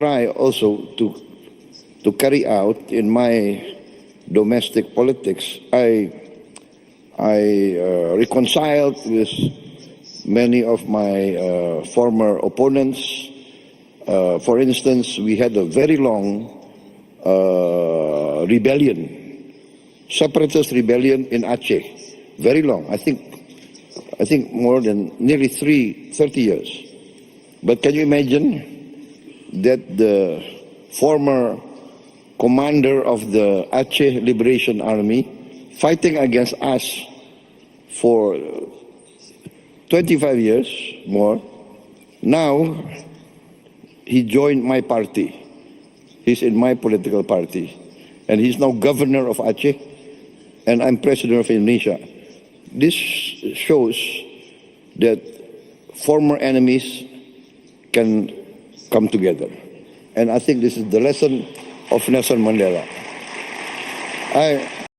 try also to carry out in my domestic politics. I reconciled with many of my former opponents. For instance, we had a very long rebellion, separatist rebellion in Aceh. Very long. I think more than nearly 30 years. But can you imagine that the former commander of the Aceh Liberation Army fighting against us for 25 years more, now he joined my party. He's in my political party. And he's now governor of Aceh, and I'm president of Indonesia. This shows that former enemies can come together. And I think this is the lesson of Nelson Mandela.